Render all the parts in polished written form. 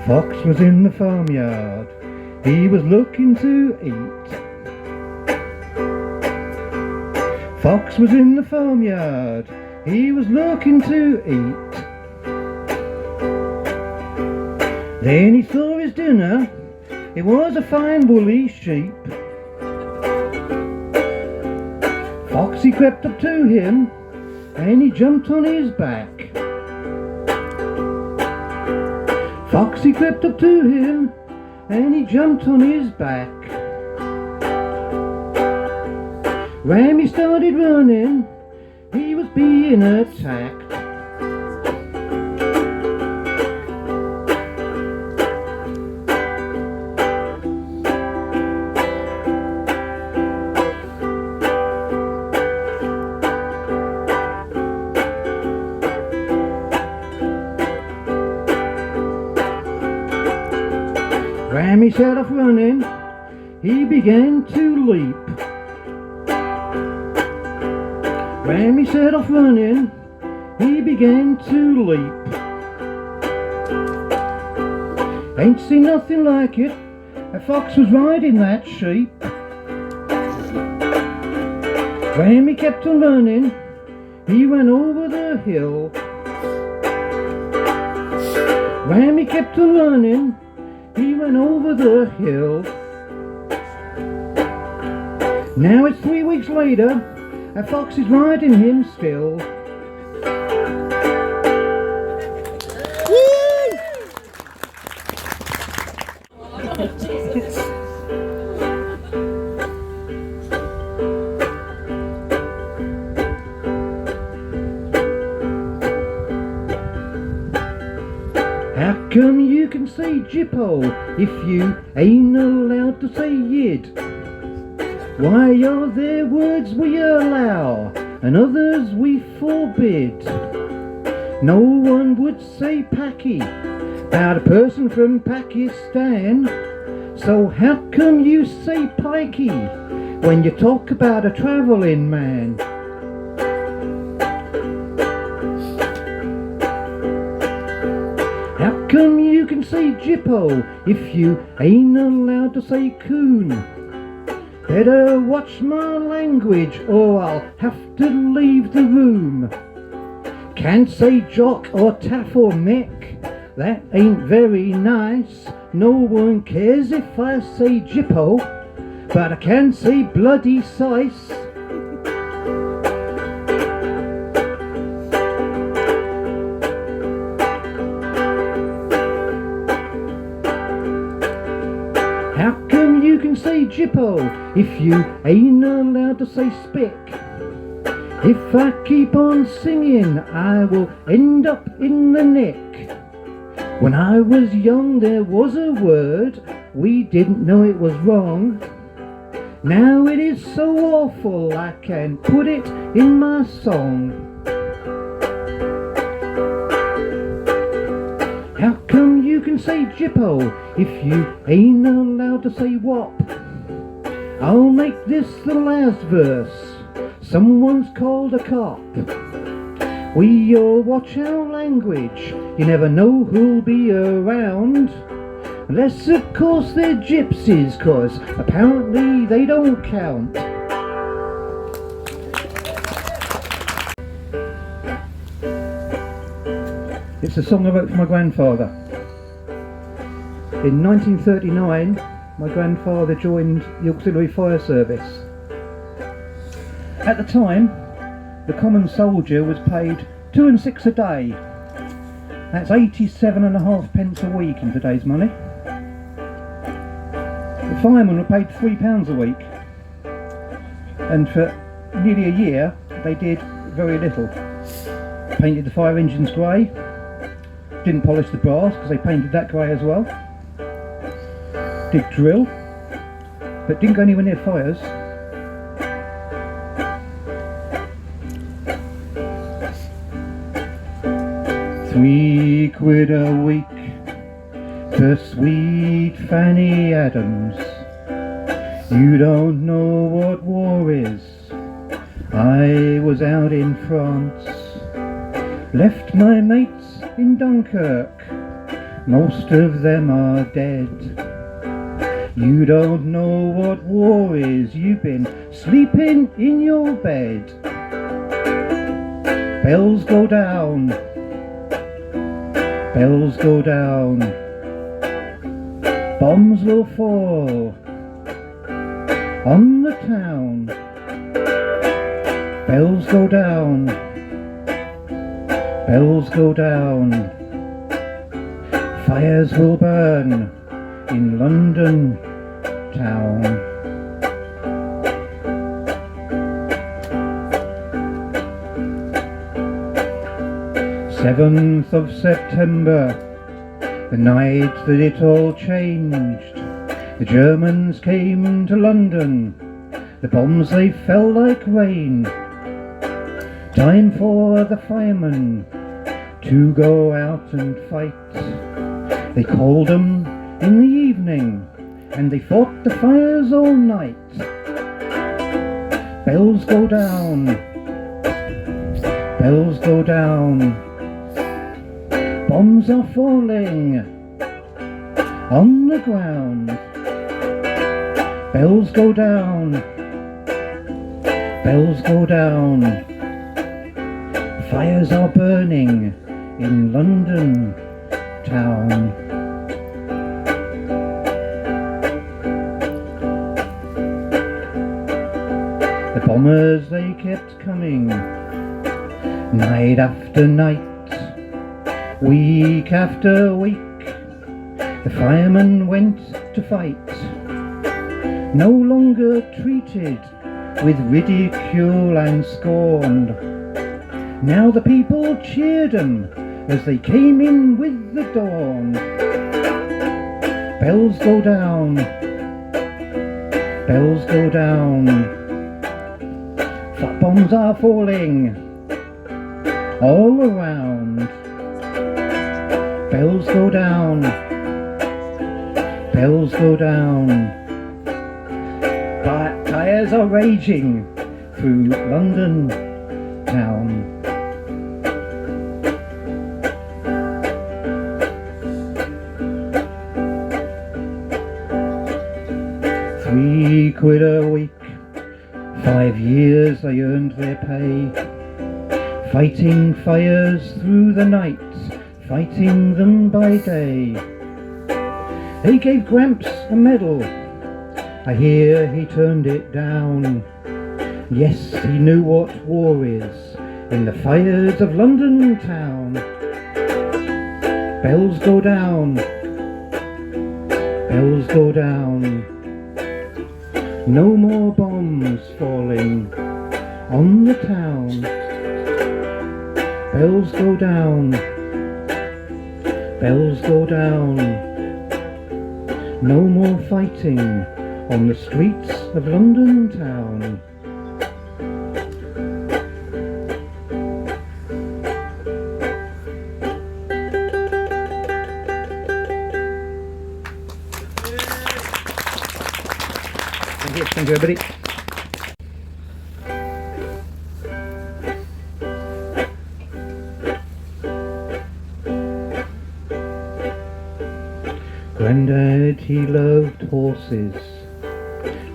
Fox was in the farmyard, he was looking to eat. Fox was in the farmyard, he was looking to eat. Then he saw his dinner, it was a fine woolly sheep. Foxy crept up to him, and he jumped on his back. Foxy crept up to him, and he jumped on his back. Rammy started running, he was being attacked. Rammy set off running, he began to leap. Rammy set off running, he began to leap. Ain't seen nothing like it, a fox was riding that sheep. Rammy kept on running, he ran over the hill. Rammy kept on running, he ran over the hill. Now it's 3 weeks later, a fox is riding him still. How come you can say Jippo if you ain't allowed to say Yid? Why are there words we allow and others we forbid? No one would say Paki about a person from Pakistan. So how come you say Pikey when you talk about a travelling man? How come you can say Jippo if you ain't allowed to say coon? Better watch my language or I'll have to leave the room. Can't say jock or taff or mick, that ain't very nice. No one cares if I say Jippo, but I can say bloody sice. How come you can say Jippo if you ain't allowed to say spick? If I keep on singing, I will end up in the nick. When I was young there was a word, we didn't know it was wrong. Now it is so awful I can put it in my song. How come you can say Jippo if you ain't allowed to say wop? I'll make this the last verse. Someone's called a cop. We all watch our language, you never know who'll be around. Unless of course they're gypsies, 'cause apparently they don't count. It's a song I wrote for my grandfather. In 1939, my grandfather joined the auxiliary fire service. At the time, the common soldier was paid 2 and 6 a day. That's 87.5 pence a week in today's money. The firemen were paid £3 a week, and for nearly a year they did very little. Painted the fire engines grey, didn't polish the brass because they painted that grey as well. Did drill, but didn't go anywhere near fires. £3 a week for sweet Fanny Adams. You don't know what war is. I was out in France, left my mates in Dunkirk, most of them are dead. You don't know what war is, you've been sleeping in your bed. Bells go down, bells go down, bombs will fall on the town. Bells go down, bells go down, fires will burn in London town. 7th of September, the night that it all changed. The Germans came to London, the bombs they fell like rain. Time for the firemen to go out and fight. They called them in the evening, and they fought the fires all night. Bells go down, bells go down, bombs are falling on the ground. Bells go down, bells go down, fires are burning in London town. The bombers they kept coming, night after night, week after week. The firemen went to fight, no longer treated with ridicule and scorn. Now the people cheered them as they came in with the dawn. Bells go down, bells go down, flat bombs are falling all around. Bells go down, bells go down, fires are raging through London town. £3 a week, 5 years they earned their pay, fighting fires through the night, fighting them by day. They gave Gramps a medal, I hear he turned it down. Yes, he knew what war is in the fires of London town. Bells go down, bells go down, no more bombs falling on the town. Bells go down, bells go down, no more fighting on the streets of London town. Thank you everybody. Grandad, he loved horses,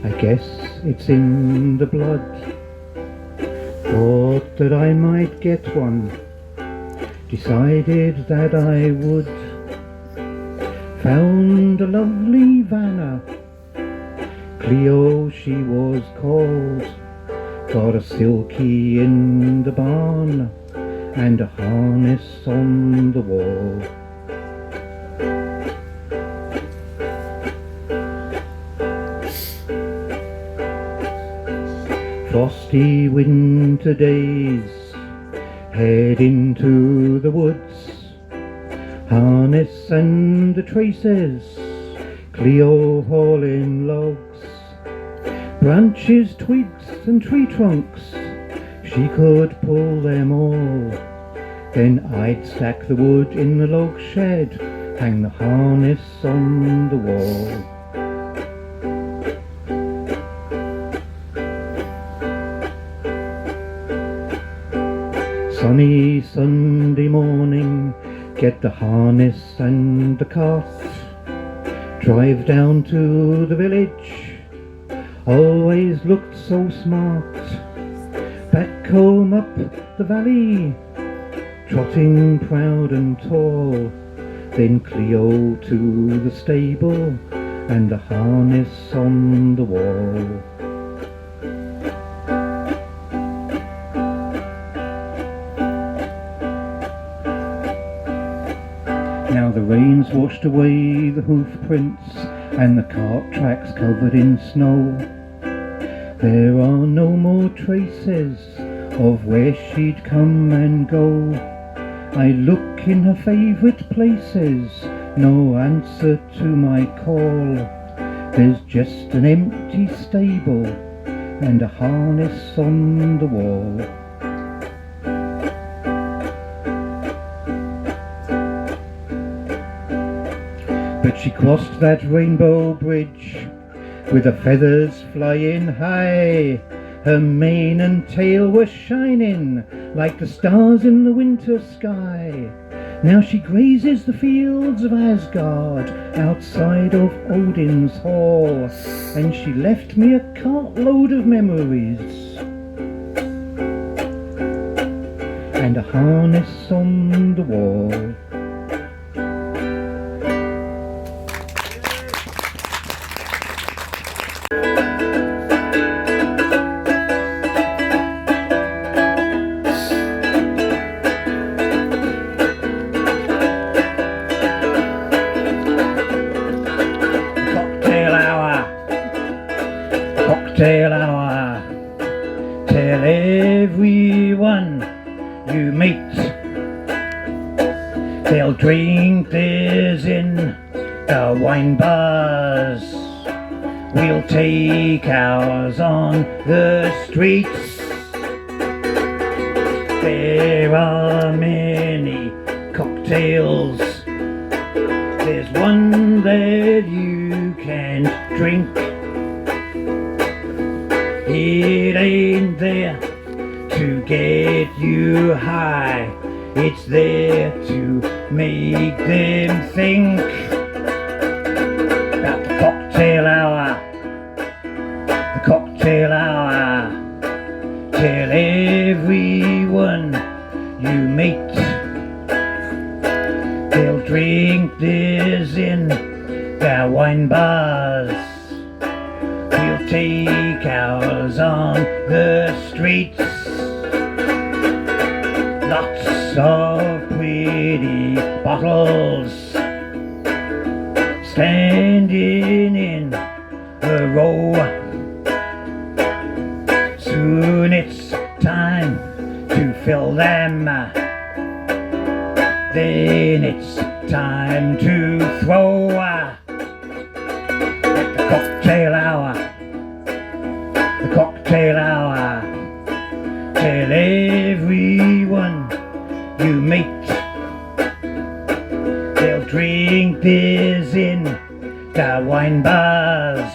I guess it's in the blood. Thought that I might get one, decided that I would. Found a lovely Vanna, Cleo she was called. Got a silky in the barn and a harness on the wall. Frosty winter days, head into the woods, harness and the traces, Cleo hauling logs, branches, twigs and tree trunks, she could pull them all. Then I'd stack the wood in the log shed, hang the harness on the wall. Sunny Sunday morning, Get the harness and the cart, drive down to the village. Always looked so smart. Back home up the valley, trotting proud and tall. Then Cleo to the stable, and the harness on the wall. Now the rain's washed away the hoof prints, and the cart tracks covered in snow. There are no more traces of where she'd come and go. I look in her favourite places, no answer to my call. There's just an empty stable and a harness on the wall. But she crossed that rainbow bridge with her feathers flying high. Her mane and tail were shining like the stars in the winter sky. Now she grazes the fields of Asgard outside of Odin's hall, and she left me a cartload of memories and a harness on the wall. Cocktail hour, tell everyone you meet. They'll drink this in the wine bars. We'll take ours on the streets. There are many cocktails. There's one that you can't drink. It ain't there to get you high, it's there to make them think about the cocktail hour, the cocktail hour. Tell everyone you meet. They'll drink this in their wine bars. We'll take ours on the streets. Lots of pretty bottles standing in a row. Soon it's time to fill them. Then it's time to throw. At the cocktail hour, the cocktail hour. Tell everyone you meet. They'll drink this in the wine bars.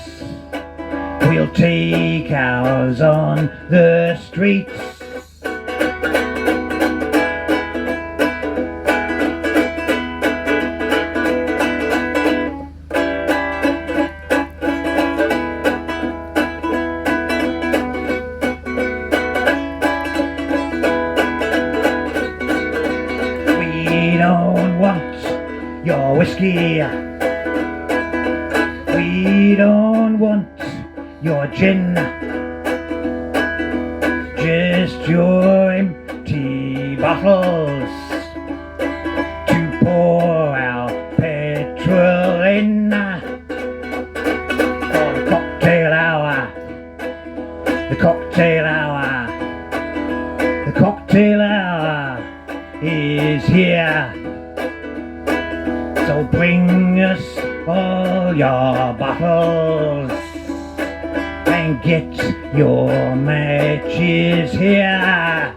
We'll take ours on the streets. We don't want your whiskey. We don't want your gin. Just your empty bottles to pour our petrol in. For the cocktail hour, the cocktail hour, the cocktail hour is here. So bring us all your bottles and get your matches here.